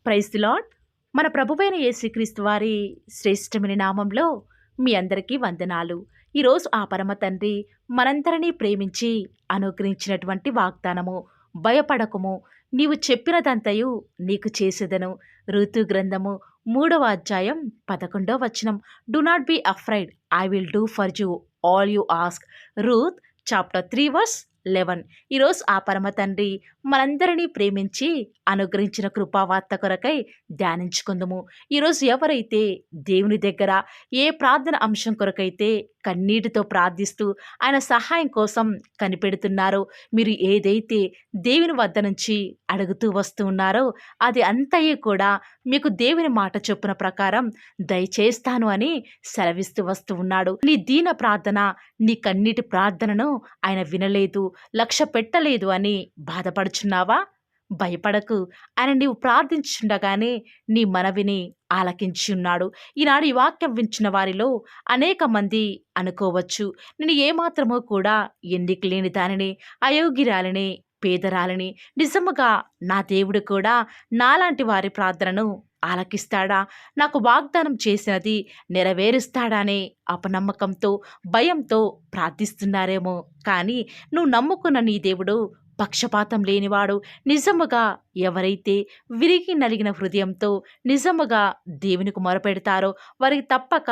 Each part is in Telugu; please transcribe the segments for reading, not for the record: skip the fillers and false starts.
Praise the lord. మన ప్రభువైన యేసుక్రీస్తు వారి శ్రేష్టమైన నామంలో మీ అందరికీ వందనాలు. ఈరోజు ఆ పరమ తండ్రి మనందరినీ ప్రేమించి అనుగ్రహించినటువంటి వాగ్దానము, భయపడకుము, నీవు చెప్పినదంతయు నీకు చేసేదను. ఋతు గ్రంథము 3వ అధ్యాయం 11వ వచనం. Do not be afraid, I will do for you all you ask. Ruth chapter 3 verse 11. ఈరోజు ఆ పరమ తండ్రి మనందరినీ ప్రేమించి అనుగ్రహించిన కృపావార్త కొరకై ధ్యానించుకుందుము. ఈరోజు ఎవరైతే దేవుని దగ్గర ఏ ప్రార్థన అంశం కొరకైతే కన్నీటితో ప్రార్థిస్తూ ఆయన సహాయం కోసం కనిపెడుతున్నారో, మీరు ఏదైతే దేవుని వద్ద నుంచి అడుగుతూ వస్తూ ఉన్నారో అది అంతయు కూడా మీకు దేవుని మాట చొప్పున ప్రకారం దయచేస్తాను అని సెలవిస్తూ వస్తూ ఉన్నాడు. నీ దీన ప్రార్థన, నీ కన్నీటి ప్రార్థనను ఆయన వినలేదు, లక్ష్య పెట్టలేదు అని బాధపడుచున్నావా? భయపడకు. ఆయన నీవు ప్రార్థించుండగానే నీ మనవిని ఆలకించున్నాడు. ఈనాడు ఈ వాక్యం వించిన వారిలో అనేక మంది అనుకోవచ్చు, నేను ఏమాత్రమో కూడా ఎన్నిక లేని దానిని, అయోగ్యురాలిని, పేదరాలిని. నిజముగా నా దేవుడు కూడా నాలాంటి వారి ప్రార్థనను ఆలకిస్తాడా? నాకు వాగ్దానం చేసినది నెరవేరుస్తాడా అనే అపనమ్మకంతో, భయంతో ప్రార్థిస్తున్నారేమో. కానీ నువ్వు నమ్ముకున్న నీ దేవుడు పక్షపాతం లేనివాడు. నిజముగా ఎవరైతే విరిగి నలిగిన హృదయంతో నిజముగా దేవునికి మొరపెడతారో వారికి తప్పక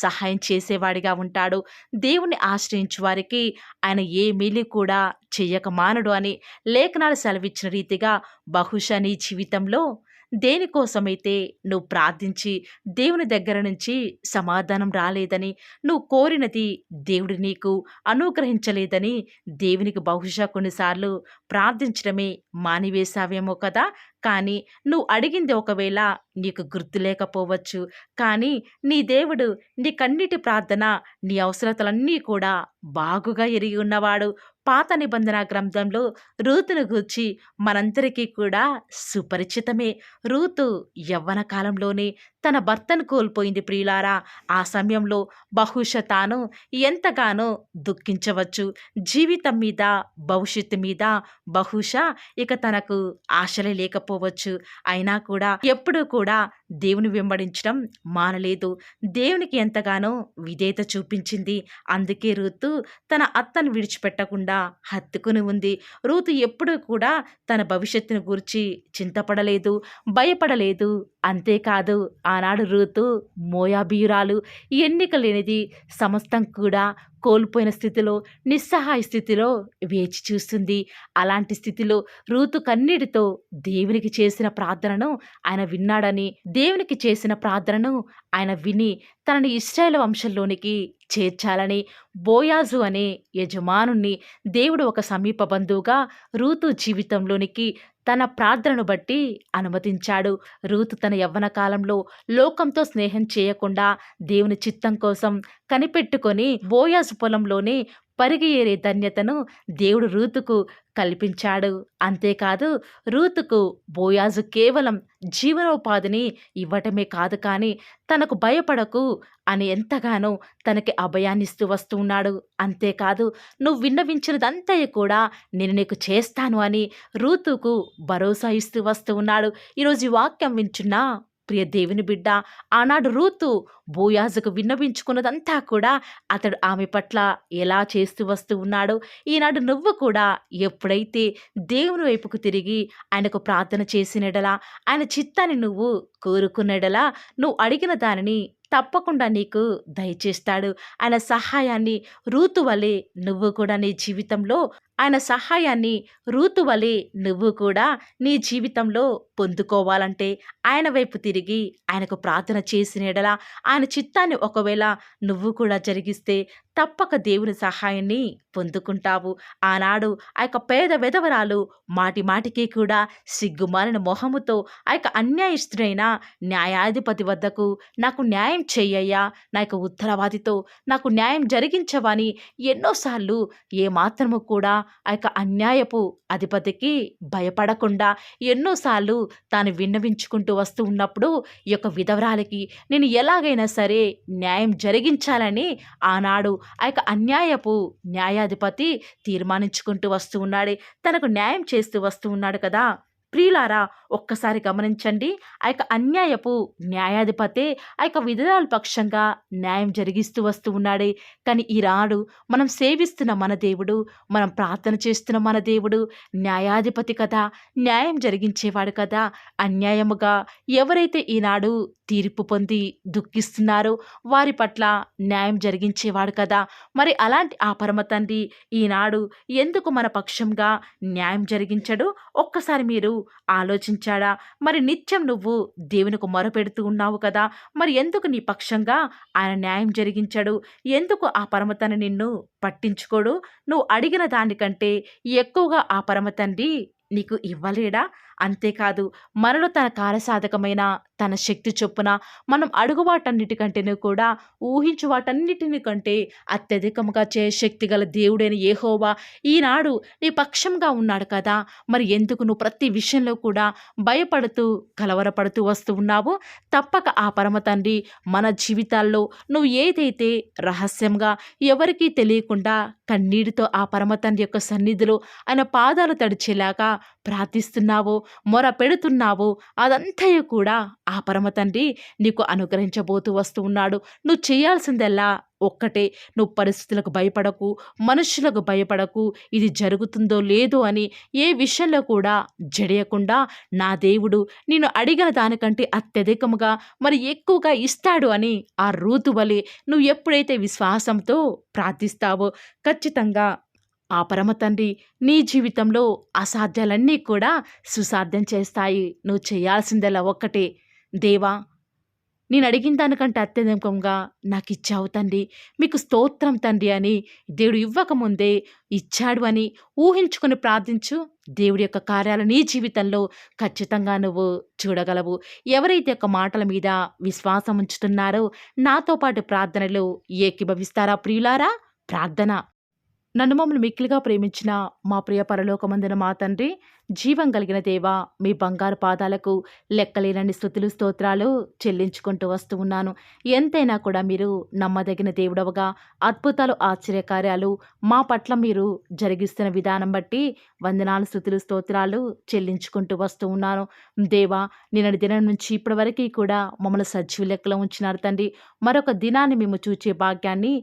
సహాయం చేసేవాడిగా ఉంటాడు. దేవుని ఆశ్రయించు వారికి ఆయన ఏ మేలు కూడా చెయ్యక మానడు అని లేఖనాలు సెలవిచ్చిన రీతిగా బహుశా నీ జీవితంలో దేనికోసమైతే నువ్వు ప్రార్థించి దేవుని దగ్గర నుంచి సమాధానం రాలేదని, నువ్వు కోరినది దేవుడు నీకు అనుగ్రహించలేదని దేవునికి బహుశా కొన్నిసార్లు ప్రార్థించడమే మానివేశావేమో కదా. కానీ నువ్వు అడిగింది ఒకవేళ నీకు గుర్తు లేకపోవచ్చు. కానీ నీ దేవుడు నీ కన్నిటి ప్రార్థన, నీ అవసరతలన్నీ కూడా బాగుగా ఎరిగి ఉన్నవాడు. పాత నిబంధన గ్రంథంలో రూతును గూర్చి మనందరికీ కూడా సుపరిచితమే. రూతు యవ్వన కాలంలోనే తన భర్తను కోల్పోయింది ప్రియులారా. ఆ సమయంలో బహుశా తాను ఎంతగానో దుఃఖించవచ్చు. జీవితం మీద, భవిష్యత్తు మీద బహుశా ఇక తనకు ఆశలే లేకపోవచ్చు. అయినా కూడా ఎప్పుడూ కూడా దేవుని వెంబడించడం మానలేదు. దేవునికి ఎంతగానో విధేయత చూపించింది. అందుకే రూతు తన అత్తను విడిచిపెట్టకుండా హత్తుకుని ఉంది. రూతు ఎప్పుడూ కూడా తన భవిష్యత్తును గురించి చింతపడలేదు, భయపడలేదు. అంతేకాదు, ఆనాడు రూతు మోయాబీయురాలు, ఎన్నిక లేనిది, సమస్తం కూడా కోల్పోయిన స్థితిలో, నిస్సహాయ స్థితిలో వేచి చూస్తుంది. అలాంటి స్థితిలో రూతు కన్నీటితో దేవునికి చేసిన ప్రార్థనను ఆయన విన్నాడని, దేవునికి చేసిన ప్రార్థనను ఆయన విని తనని ఇశ్రాయేలు వంశంలోనికి చేర్చాలని బోయాజు అనే యజమానుణ్ణి దేవుడు ఒక సమీప బంధువుగా రూతు జీవితంలోనికి తన ప్రార్థనను బట్టి అనుమతించాడు. రూతు తన యవ్వన కాలంలో లోకంతో స్నేహం చేయకుండా దేవుని చిత్తం కోసం కనిపెట్టుకొని బోయాజు పొలంలోనే పరిగి ఏరే ధన్యతను దేవుడు రూతుకు కల్పించాడు. అంతేకాదు, రూతుకు బోయాజు కేవలం జీవనోపాధిని ఇవ్వటమే కాదు, కానీ తనకు భయపడకు అని ఎంతగానో తనకి అభయాన్నిస్తూ వస్తూ ఉన్నాడు. అంతేకాదు, నువ్వు విన్నవించినదంతయు కూడా నేను నీకు చేస్తాను అని రూతుకు భరోసా ఇస్తూ వస్తూ ఉన్నాడు. ఈరోజు ఈ వాక్యం వింటున్నా ప్రియ దేవుని బిడ్డ, ఆనాడు రూతు బోయాజుకు విన్నవించుకున్నదంతా కూడా అతడు ఆమె పట్ల ఎలా చేస్తూ వస్తూ ఉన్నాడో, ఈనాడు నువ్వు కూడా ఎప్పుడైతే దేవుని వైపుకు తిరిగి ఆయనకు ప్రార్థన చేసినడలా, ఆయన చిత్తాన్ని నువ్వు కోరుకున్నడలా, నువ్వు అడిగిన దానిని తప్పకుండా నీకు దయచేస్తాడు. ఆయన సహాయాన్ని రూతు వలె నువ్వు కూడా నీ జీవితంలో ఆయన సహాయాన్ని రూతు వలె నువ్వు కూడా నీ జీవితంలో పొందుకోవాలంటే ఆయన వైపు తిరిగి ఆయనకు ప్రార్థన చేసిన ఎడల, ఆయన చిత్తాన్ని ఒకవేళ నువ్వు కూడా జరిగిస్తే తప్పక దేవుని సహాయాన్ని పొందుకుంటావు. ఆనాడు ఆ యొక్క పేద విధవరాలు మాటి మాటికి కూడా సిగ్గుమాలిన మొహముతో ఆ యొక్క అన్యాయస్తుడైన న్యాయాధిపతి వద్దకు, నాకు న్యాయం చెయ్యయ్యా, నా యొక్క ఉత్తరవాదితో నాకు న్యాయం జరిగించవని ఎన్నోసార్లు ఏమాత్రము కూడా ఆ యొక్క అన్యాయపు అధిపతికి భయపడకుండా ఎన్నోసార్లు తాను విన్నవించుకుంటూ వస్తూ ఉన్నప్పుడు ఈ యొక్క విధవరాలికి నేను ఎలాగైనా సరే న్యాయం జరిగించాలని ఆనాడు ఆ యొక్క అన్యాయపు న్యాయాధిపతి తీర్మానించుకుంటూ వస్తూ ఉన్నాడు. తనకు న్యాయం చేస్తూ వస్తూ ఉన్నాడు కదా. ప్రియులారా, ఒక్కసారి గమనించండి. ఆ యొక్క అన్యాయపు న్యాయాధిపతే ఆ యొక్క విధవరాలు పక్షంగా న్యాయం జరిగిస్తూ వస్తూ ఉన్నాడే. కానీ ఈనాడు మనం సేవిస్తున్న మన దేవుడు, మనం ప్రార్థన చేస్తున్న మన దేవుడు న్యాయాధిపతి కదా, న్యాయం జరిగించేవాడు కదా. అన్యాయముగా ఎవరైతే ఈనాడు తీర్పు పొంది దుఃఖిస్తున్నారో వారి పట్ల న్యాయం జరిగించేవాడు కదా. మరి అలాంటి ఆ పరమ తండ్రి ఈనాడు ఎందుకు మన పక్షంగా న్యాయం జరిగించడు? ఒక్కసారి మీరు ఆలోచించాడా? మరి నిత్యం నువ్వు దేవునికి మొరపెడుతూ ఉన్నావు కదా, మరి ఎందుకు నీ పక్షంగా ఆయన న్యాయం జరిగించడు? ఎందుకు ఆ పరమ తండ్రి నిన్ను పట్టించుకోడు? నువ్వు అడిగిన దానికంటే ఎక్కువగా ఆ పరమ తండ్రి నీకు ఇవ్వలేడా? అంతేకాదు, మనలో తన కార్యసాధకమైన తన శక్తి చొప్పున మనం అడుగు వాటన్నిటికంటేను కూడా ఊహించు వాటన్నిటిని కంటే అత్యధికముగా శక్తి గల దేవుడైన యెహోవా ఈనాడు నీ పక్షంగా ఉన్నాడు కదా. మరి ఎందుకు నువ్వు ప్రతి విషయంలో కూడా భయపడుతూ కలవరపడుతూ వస్తూ ఉన్నావు? తప్పక ఆ పరమ తండ్రి మన జీవితాల్లో నువ్వు ఏదైతే రహస్యంగా ఎవరికీ తెలియకుండా కన్నీటితో ఆ పరమ తండ్రి యొక్క సన్నిధిలో ఆయన పాదాలు తడిచేలాగా ప్రార్థిస్తున్నావో, మొర పెడుతున్నావో, అదంతయు కూడా ఆ పరమ తండ్రి నీకు అనుగ్రహించబోతూ వస్తూ ఉన్నాడు. నువ్వు చేయాల్సిందల్లా ఒక్కటే, నువ్వు పరిస్థితులకు భయపడకు, మనుషులకు భయపడకు. ఇది జరుగుతుందో లేదో అని ఏ విషయంలో కూడా జడియకుండా నా దేవుడు నేను అడిగిన దానికంటే అత్యధికముగా మరి ఎక్కువగా ఇస్తాడు అని ఆ రూతు వలె నువ్వు ఎప్పుడైతే విశ్వాసంతో ప్రార్థిస్తావో ఖచ్చితంగా ఆ పరమ తండ్రి నీ జీవితంలో అసాధ్యాలన్నీ కూడా సుసాధ్యం చేస్తాయి. నువ్వు చేయాల్సిందల్లా ఒక్కటే, దేవా నేను అడిగిన దానికంటే అత్యధికంగా నాకు ఇచ్చావు తండ్రి, మీకు స్తోత్రం తండ్రి అని దేవుడు ఇవ్వకముందే ఇచ్చాడు అని ఊహించుకొని ప్రార్థించు. దేవుడి యొక్క కార్యాలు నీ జీవితంలో ఖచ్చితంగా నువ్వు చూడగలవు. ఎవరైతే యొక్క మాటల మీద విశ్వాసం ఉంచుతున్నారో నాతో పాటు ప్రార్థనలు ఏకీభవిస్తారా ప్రియులారా? ప్రార్థన. నన్ను మమ్మల్ని మిక్కిలిగా ప్రేమించిన మా ప్రియ పరలోకమందున మా తండ్రి, జీవం కలిగిన దేవా, మీ బంగారు పాదాలకు లెక్కలేనన్ని స్తుతులు స్తోత్రాలు చెల్లించుకుంటూ వస్తూ ఉన్నాను. ఎంతైనా కూడా మీరు నమ్మదగిన దేవుడవగా అద్భుతాలు ఆశ్చర్యకార్యాలు మా పట్ల మీరు జరిగిస్తున్న విధానం బట్టి వందనాలు స్తుతులు స్తోత్రాలు చెల్లించుకుంటూ వస్తూ ఉన్నాను. దేవా, నిన్నటి దినం నుంచి ఇప్పటి వరకు కూడా మమ్మల్ని సజీవ లెక్కలో ఉంచినారు తండ్రి. మరొక దినాన్ని మేము చూచే భాగ్యాన్ని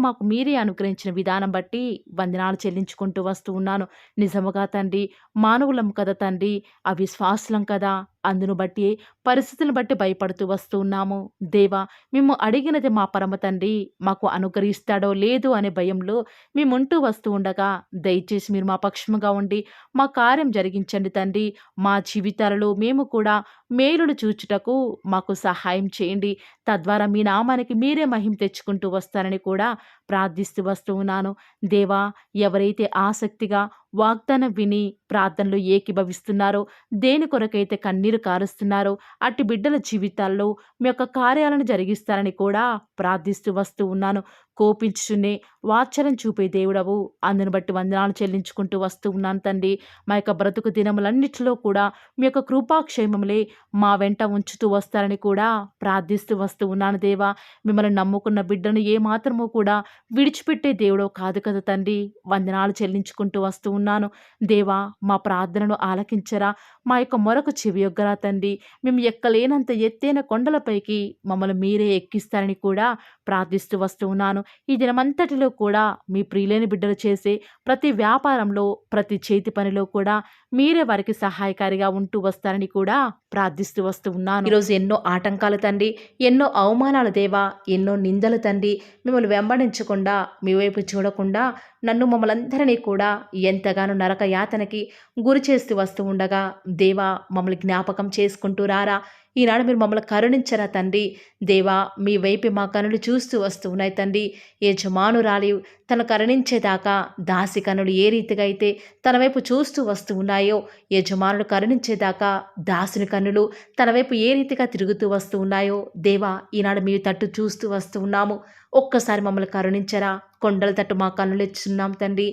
మాకు మీరే అనుగ్రహించిన విధానం బట్టి వందనాలు చెల్లించుకుంటూ వస్తూ ఉన్నాను. నిజముగా తండ్రి, మానవులం కదా తండ్రి, అవిశ్వాసులం కదా, అందును బట్టి పరిస్థితులను బట్టి భయపడుతూ వస్తూ ఉన్నాము. దేవా, మేము అడిగినది మా పరమ తండ్రి మాకు అనుగ్రహిస్తాడో లేదో అనే భయంలో మేముంటూ వస్తూ ఉండగా దయచేసి మీరు మా పక్షముగా ఉండి మా కార్యం జరిగించండి తండ్రి. మా జీవితాలలో మేము కూడా మేలును చూచుటకు మాకు సహాయం చేయండి. తద్వారా మీ నామానికి మీరే మహిమ తెచ్చుకుంటూ వస్తారని కూడా ప్రార్థిస్తూ వస్తూ ఉన్నాను. దేవా, ఎవరైతే ఆసక్తిగా వాగ్దానం విని ప్రార్థనలు ఏకీభవిస్తున్నారో, దేని కొరకైతే కన్నీరు కారుస్తున్నారో అట్టి బిడ్డల జీవితాల్లో మీ యొక్క కార్యాలను జరిగిస్తారని కూడా ప్రార్థిస్తూ వస్తూ ఉన్నాను. కోపించుచునే వాత్సల్యం చూపే దేవుడవు, అందును బట్టి వందనాలు చెల్లించుకుంటూ వస్తూ ఉన్నాను తండ్రి. మా యొక్క బ్రతుకు దినములన్నిటిలో కూడా మీ యొక్క కృపాక్షేమములే మా వెంట ఉంచుతూ వస్తారని కూడా ప్రార్థిస్తూ వస్తూ ఉన్నాను. దేవా, మిమ్మల్ని నమ్ముకున్న బిడ్డను ఏమాత్రమూ కూడా విడిచిపెట్టే దేవుడో కాదు కదా తండ్రి. వందనాలు చెల్లించుకుంటూ వస్తూ ఉన్నాను. దేవా, మా ప్రార్థనను ఆలకించరా, మా యొక్క మొరకు చెవియొగ్గరా తండ్రి. మేము ఎక్కలేనంత ఎత్తైన కొండలపైకి మమ్మల్ని మీరే ఎక్కిస్తారని కూడా ప్రార్థిస్తూ వస్తూ ఉన్నాను. ఈ దినమంతటిలో కూడా మీ ప్రియులేని బిడ్డలు చేసే ప్రతి వ్యాపారంలో, ప్రతి చేతి పనిలో కూడా మీరే వారికి సహాయకారిగా ఉంటూ వస్తారని కూడా ప్రార్థిస్తూ వస్తూ ఉన్నాను. ఈరోజు ఎన్నో ఆటంకాలు తండ్రి, ఎన్నో అవమానాలు దేవా, ఎన్నో నిందలు తండ్రి, మిమ్మల్ని వెంబడించకుండా మీ వైపు చూడకుండా నన్ను మమ్మల్ందరినీ కూడా ఎంతగానో నరక యాతనకి గురి చేస్తూ వస్తూ ఉండగా దేవా, మమ్మల్ని జ్ఞాపకం చేసుకుంటూ రారా. ఈనాడు మీరు మమ్మల్ని కరుణించరా తండ్రి. దేవా, మీ వైపు మా కనులు చూస్తూ వస్తూ ఉన్నాయి తండ్రి. యజమానురాలి తను కరుణించేదాకా దాసి కనులు ఏ రీతిగా అయితే తన వైపు చూస్తూ వస్తూ ఉన్నాయో, యజమానుడు కరుణించేదాకా దాసుని కన్నులు తన వైపు ఏ రీతిగా తిరుగుతూ వస్తూ ఉన్నాయో దేవా, ఈనాడు మీ తట్టు చూస్తూ వస్తూ ఉన్నాము. ఒక్కసారి మమ్మల్ని కరుణించరా. కొండల తట్టు మా కన్నులు ఇస్తున్నాం తండ్రి.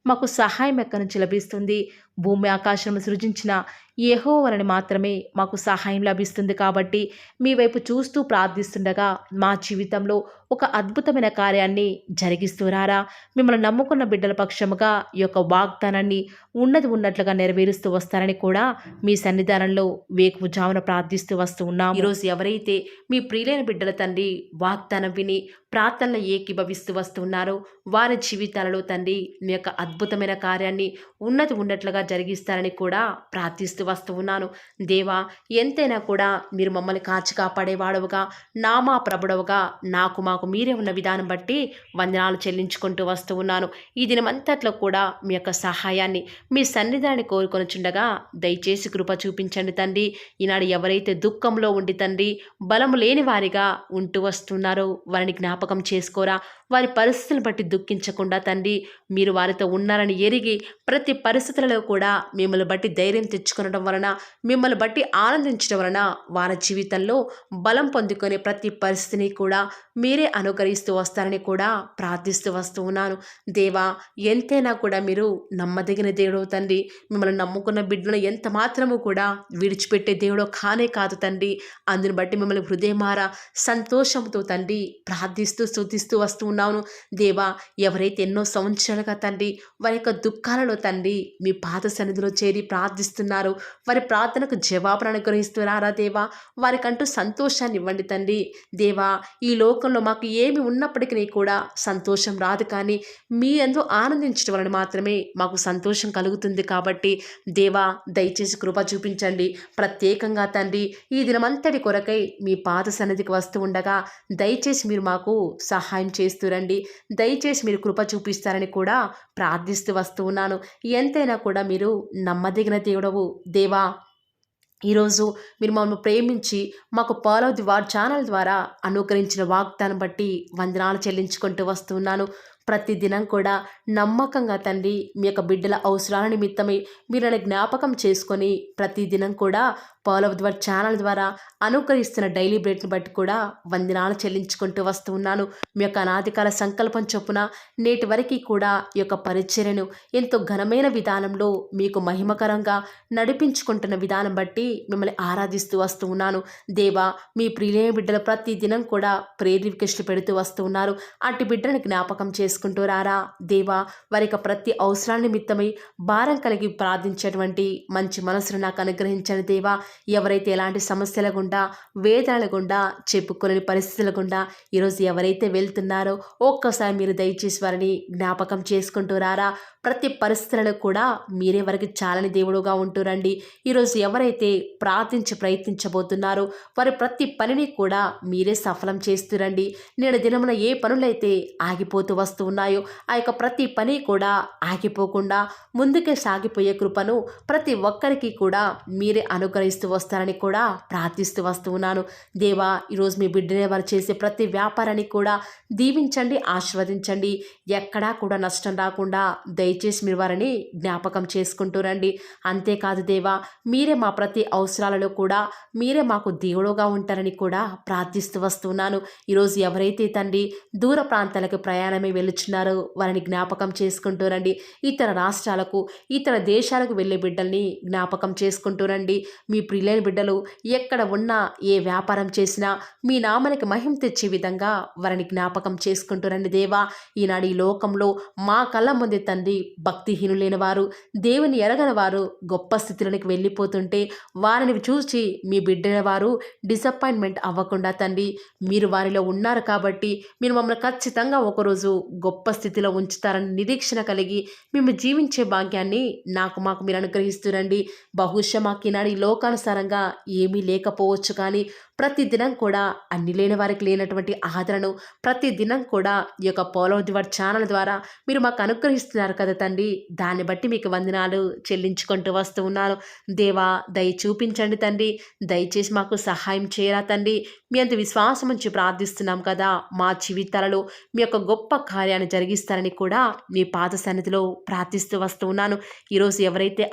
మాకు సహాయం ఎక్కడి నుంచి లభిస్తుంది? భూమి ఆకాశం సృజించిన యెహోవాని మాత్రమే మాకు సహాయం లభిస్తుంది. కాబట్టి మీ వైపు చూస్తూ ప్రార్థిస్తుండగా మా జీవితంలో ఒక అద్భుతమైన కార్యాన్ని జరిగిస్తూరారా. మిమ్మల్ని నమ్ముకున్న బిడ్డల పక్షముగా ఈ యొక్క వాగ్దానాన్ని ఉన్నది ఉన్నట్లుగా నెరవేరుస్తూ వస్తారని కూడా మీ సన్నిధానంలో వేకువజామున ప్రార్థిస్తూ వస్తూ ఉన్నాం. ఈరోజు ఎవరైతే మీ ప్రియులైన బిడ్డల తండ్రి వాగ్దానం విని ప్రార్థనలో ఏకీభవిస్తూ వస్తూ ఉన్నారో వారి జీవితాలలో తండ్రి మీ యొక్క అద్భుతమైన కార్యాన్ని ఉన్నది ఉన్నట్లుగా జరిగిస్తారని కూడా ప్రార్థిస్తూ వస్తూ ఉన్నాను. దేవా, ఎంతైనా కూడా మీరు మమ్మల్ని కాచి కాపాడేవాడవుగా, నామా ప్రభుడవుగా నాకు మాకు మీరే ఉన్న విధానం బట్టి వందనాలు చెల్లించుకుంటూ వస్తూ ఉన్నాను. ఈ దినమంతట్లో కూడా మీ యొక్క సహాయాన్ని మీ సన్నిధానాన్ని కోరుకొనుచుండగా దయచేసి కృప చూపించండి తండ్రి. ఈనాడు ఎవరైతే దుఃఖంలో ఉండి తండ్రి బలము లేని వారిగా ఉంటూ వస్తున్నారో వారిని జ్ఞాపకం చేసుకోరా. వారి పరిస్థితులను బట్టి దుఃఖించకుండా తండ్రి మీరు వారితో ఉన్నారని ఎరిగి ప్రతి పరిస్థితులలో కూడా మిమ్మల్ని బట్టి ధైర్యం తెచ్చుకొనడం వలన, మిమ్మల్ని బట్టి ఆనందించడం వలన వారి జీవితంలో బలం పొందుకునే ప్రతి పరిస్థితిని కూడా మీరే అనుకరిస్తూ వస్తారని కూడా ప్రార్థిస్తూ వస్తూ ఉన్నాను. దేవా, ఎంతైనా కూడా మీరు నమ్మదగిన దేవుడు తండ్రి. మిమ్మల్ని నమ్ముకున్న బిడ్డలను ఎంత మాత్రము కూడా విడిచిపెట్టే దేవుడో కానే కాదు తండ్రి. అందుని బట్టి మిమ్మల్ని హృదయమారా సంతోషంతో తండ్రి ప్రార్థిస్తూ స్తుతిస్తూ వస్తూ ఉన్నాను. దేవా, ఎవరైతే ఎన్నో సంవత్సరాలుగా తండ్రి వారి యొక్క దుఃఖాలలో తండ్రి మీ పాద సన్నిధిలో చేరి ప్రార్థిస్తున్నారు, వారి ప్రార్థనకు జవాబును అనుగ్రహిస్తున్నారా దేవా. వారికంటూ సంతోషాన్ని ఇవ్వండి తండ్రి. దేవా, ఈ లోకంలో మాకు ఏమి ఉన్నప్పటికీ కూడా సంతోషం రాదు, కానీ మీ యందు ఆనందించడం వలన మాత్రమే మాకు సంతోషం కలుగుతుంది. కాబట్టి దేవా, దయచేసి కృప చూపించండి. ప్రత్యేకంగా తండ్రి ఈ దినమంతటి కొరకై మీ పాద సన్నిధికి వస్తూ ఉండగా దయచేసి మీరు మాకు సహాయం చేస్తురండి. దయచేసి మీరు కృప చూపిస్తారని కూడా ప్రార్థిస్తూ వస్తూ ఉన్నాను. ఎంతైనా కూడా మీరు నమ్మదగిన దేవుడవు దేవా. ఈరోజు మీరు మమ్మల్ని ప్రేమించి మాకు ఫాలో ది వార్ ఛానల్ ద్వారా అనుకరించిన వాగ్దానం బట్టి వందనాలు చెల్లించుకుంటూ వస్తున్నాను. ప్రతిదినం కూడా నమ్మకంగా తండ్రి మీ యొక్క బిడ్డల అవసరాల నిమిత్తమై మీరు నన్ను జ్ఞాపకం చేసుకొని ప్రతిదినం కూడా ఫాలో ది వార్ ఛానల్ ద్వారా అనుకరిస్తున్న డైలీ బ్రెడ్ని బట్టి కూడా వందనాలు చెల్లించుకుంటూ వస్తూ ఉన్నాను. మీ యొక్క అనాదికాల సంకల్పం చొప్పున నేటి వరకు కూడా ఈ యొక్క పరిచర్యను ఎంతో ఘనమైన విధానంలో మీకు మహిమకరంగా నడిపించుకుంటున్న విధానం బట్టి మిమ్మల్ని ఆరాధిస్తూ వస్తూ ఉన్నాను. దేవా, మీ ప్రియులైన బిడ్డలు ప్రతి దినం కూడా ప్రేయర్ రిక్వెస్ట్లు పెడుతూ వస్తూ ఉన్నారు. అట్టి బిడ్డలను జ్ఞాపకం చేసుకుంటూ రారా దేవా. వారి యొక్క ప్రతి అవసరాల నిమిత్తమై భారం కలిగి ప్రార్థించేటువంటి మంచి మనసును నాకు అనుగ్రహించండి దేవా. ఎవరైతే ఎలాంటి సమస్యల గుండా, వేదనల గుండా, చెప్పుకోలేని పరిస్థితుల గుండా ఈరోజు ఎవరైతే వెళ్తున్నారో ఒక్కసారి మీరు దయచేసి వారిని జ్ఞాపకం చేసుకుంటూ రారా. ప్రతి పరిస్థితులలో కూడా మీరే వారికి చాలని దేవుడుగా ఉంటూరండి. ఈరోజు ఎవరైతే ప్రయత్నించబోతున్నారో వారి ప్రతి పనిని కూడా మీరే సఫలం చేస్తురండి. నేడు దినమున ఏ పనులైతే ఆగిపోతూ వస్తూ ఉన్నాయో ఆ యొక్క ప్రతి పని కూడా ఆగిపోకుండా ముందుకే సాగిపోయే కృపను ప్రతి ఒక్కరికి కూడా మీరే అనుగ్రహిస్తూ వస్తారని కూడా ప్రార్థిస్తూ వస్తూ ఉన్నాను. దేవా, ఈరోజు మీ బిడ్డనే వారు చేసే ప్రతి వ్యాపారాన్ని కూడా దీవించండి, ఆశీర్వదించండి. ఎక్కడా కూడా నష్టం రాకుండా దయచేసి మీరు వారిని జ్ఞాపకం చేసుకుంటూ రండి. అంతేకాదు దేవా, మీరే మా ప్రతి అవసరాలలో కూడా మీరే మాకు దేవుడుగా ఉంటారని కూడా ప్రార్థిస్తూ వస్తున్నాను. ఈరోజు ఎవరైతే తండ్రి దూర ప్రాంతాలకు ప్రయాణమే వెళ్ళుచున్నారో వారిని జ్ఞాపకం చేసుకుంటూ రండి. ఇతర రాష్ట్రాలకు, ఇతర దేశాలకు వెళ్ళే బిడ్డల్ని జ్ఞాపకం చేసుకుంటూ రండి. మీ ప్రియులైన బిడ్డలు ఎక్కడ ఉన్నా, ఏ వ్యాపారం చేసినా మీ నామానికి మహిమ తెచ్చే విధంగా వారిని జ్ఞాపకం చేసుకుంటూ రండి దేవా. ఈనాడు ఈ లోకంలో మా కళ్ళ ముందే తండ్రి భక్తిహీనులైన వారు, దేవుని ఎరగని వారు గొప్ప స్థితిలోనికి వెళ్ళిపోతుంటే వారిని చూసి మీ బిడ్డల వారు డిసప్పాయింట్మెంట్ అవ్వకుండా తండ్రి మీరు వారిలో ఉన్నారు కాబట్టి మీరు మమ్మల్ని ఖచ్చితంగా ఒకరోజు గొప్ప స్థితిలో ఉంచుతారని నిరీక్షణ కలిగి మేము జీవించే భాగ్యాన్ని మాకు మీరు అనుగ్రహిస్తురండి. బహుశా మాకు ఈనాడు ఈ లోకానుసారంగా ఏమీ లేకపోవచ్చు, కానీ ప్రతిదినం కూడా అన్ని లేని వారికి లేనటువంటి ఆదరణను ప్రతిదినం కూడా ఈ యొక్క ఫాలో ది వార్ ఛానల్ ద్వారా మీరు మాకు అనుగ్రహిస్తున్నారు కదా తండ్రి. దాన్ని బట్టి మీకు వందనాలు చెల్లించుకుంటూ వస్తూ ఉన్నాను. దేవా, దయ చూపించండి తండ్రి. దయచేసి మాకు సహాయం చేయరా తండ్రి. మీ అంత విశ్వాసం ఉంచి ప్రార్థిస్తున్నాం కదా. మా జీవితాలలో మీ యొక్క గొప్ప కార్యాన్ని జరిగిస్తారని కూడా మీ పాద సన్నిధిలో ప్రార్థిస్తూ వస్తూ ఉన్నాను. ఈరోజు ఎవరైతే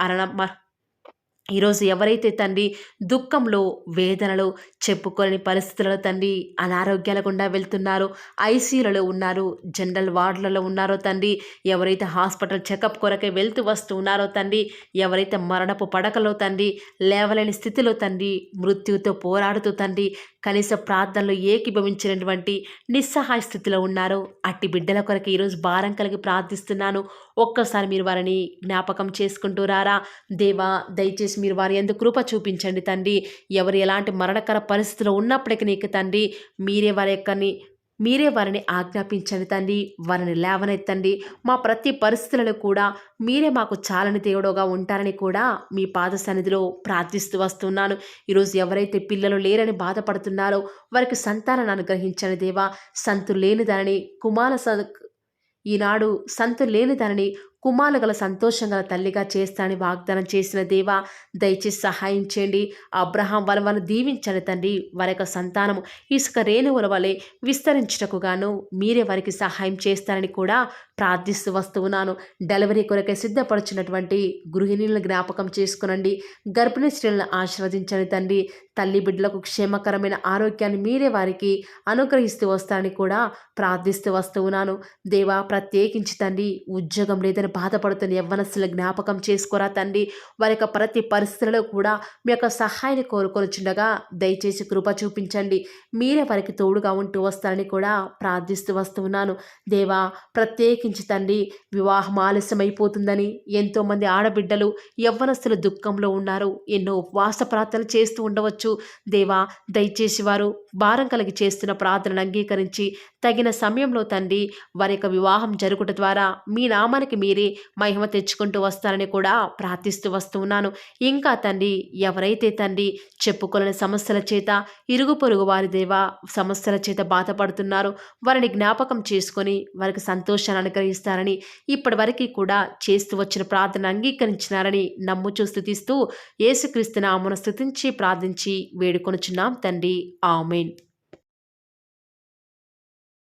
ఈరోజు ఎవరైతే తండ్రి దుఃఖంలో, వేదనలో, చెప్పుకోలేని పరిస్థితులలో తండ్రి అనారోగ్యాల గుండా వెళ్తున్నారో, ఐసీయూలలో ఉన్నారు, జనరల్ వార్డులలో ఉన్నారో తండ్రి, ఎవరైతే హాస్పిటల్ చెకప్ కొరకై వెళ్తూ వస్తూ ఉన్నారో తండ్రి, ఎవరైతే మరణపు పడకలో తండ్రి లేవలేని స్థితిలో తండ్రి మృత్యువుతో పోరాడుతూ తండ్రి కనీస ప్రార్థనలు ఏకీభవించినటువంటి నిస్సహాయ స్థితిలో ఉన్నారో అట్టి బిడ్డల కొరకు ఈరోజు భారం కలిగి ప్రార్థిస్తున్నాను. ఒక్కసారి మీరు వారిని జ్ఞాపకం చేసుకుంటూ రారా. దేవా, దయచేసి మీరు వారి యందు కృప చూపించండి తండ్రి. ఎవరు ఎలాంటి మరణకర పరిస్థితిలో ఉన్నప్పటికీ నీకు తండ్రి మీరే వారిని ఆజ్ఞాపించండి తండ్రి. వారిని లేవనెత్తండి. మా ప్రతి పరిస్థితులలో కూడా మీరే మాకు చాలని దేవుడుగా ఉంటారని కూడా మీ పాద సన్నిధిలో ప్రార్థిస్తూ వస్తున్నాను. ఈరోజు ఎవరైతే పిల్లలు లేరని బాధపడుతున్నారో వారికి సంతానాన్ని అనుగ్రహించండి దేవా. సంతు లేని దానిని ఈనాడు సంతు లేని దానిని కుమారులు గల సంతోషం గల తల్లిగా చేస్తానని వాగ్దానం చేసిన దేవా, దయచేసి సహాయం చేయండి. అబ్రహాం వాళ్ళను దీవించండి తండ్రి. వారి యొక్క సంతానము ఇసుక రేణువుల వలె విస్తరించుటకు గాను మీరే వారికి సహాయం చేస్తారని కూడా ప్రార్థిస్తూ వస్తూ ఉన్నాను. డెలివరీ కొరకే సిద్ధపడుచున్నటువంటి గృహిణులను జ్ఞాపకం చేసుకునండి. గర్భిణీ స్త్రీలను ఆశీర్వదించండి తండ్రి. తల్లి బిడ్డలకు క్షేమకరమైన ఆరోగ్యాన్ని మీరే వారికి అనుగ్రహిస్తూ వస్తారని కూడా ప్రార్థిస్తూ వస్తూ ఉన్నాను. దేవా, ప్రత్యేకించి తండ్రి ఉద్యోగం లేదని బాధపడుతున్న యవ్వనస్తుల జ్ఞాపకం చేసుకోరా తండ్రి. వారి యొక్క ప్రతి పరిస్థితులలో కూడా మీ యొక్క సహాయాన్ని కోరుకొనిచుండగా దయచేసి కృప చూపించండి. మీరే వారికి తోడుగా ఉంటూ వస్తారని కూడా ప్రార్థిస్తూ వస్తూ ఉన్నాను. దేవా, ప్రత్యేకించి తండ్రి వివాహం ఆలస్యమైపోతుందని ఎంతోమంది ఆడబిడ్డలు యవ్వనస్తులు దుఃఖంలో ఉన్నారు. ఎన్నో ఉపవాస ప్రార్థనలు చేస్తూ ఉండవచ్చు. దేవా, దయచేసి వారు భారం కలిగి చేస్తున్న ప్రార్థనను అంగీకరించి తగిన సమయంలో తండ్రి వారి యొక్క వివాహం జరుగుట ద్వారా మీ నామానికి మీరే మహిమ తెచ్చుకుంటూ వస్తారని కూడా ప్రార్థిస్తూ వస్తూ ఉన్నాను. ఇంకా తండ్రి ఎవరైతే తండ్రి చెప్పుకోలేని సమస్యల చేత ఇరుగు పొరుగు వారి దేవా సమస్యల చేత బాధపడుతున్నారో వారిని జ్ఞాపకం చేసుకొని వారికి సంతోషాన్ని అనుగ్రహిస్తారని ఇప్పటి వరకు కూడా చేస్తూ వచ్చిన ప్రార్థన అంగీకరించినారని నమ్ముచూ స్తుతిస్తూ యేసుక్రీస్తు నామమున స్తుతించి ప్రార్థించి వేడుకొనుచున్నాం తండ్రి. ఆమేన్.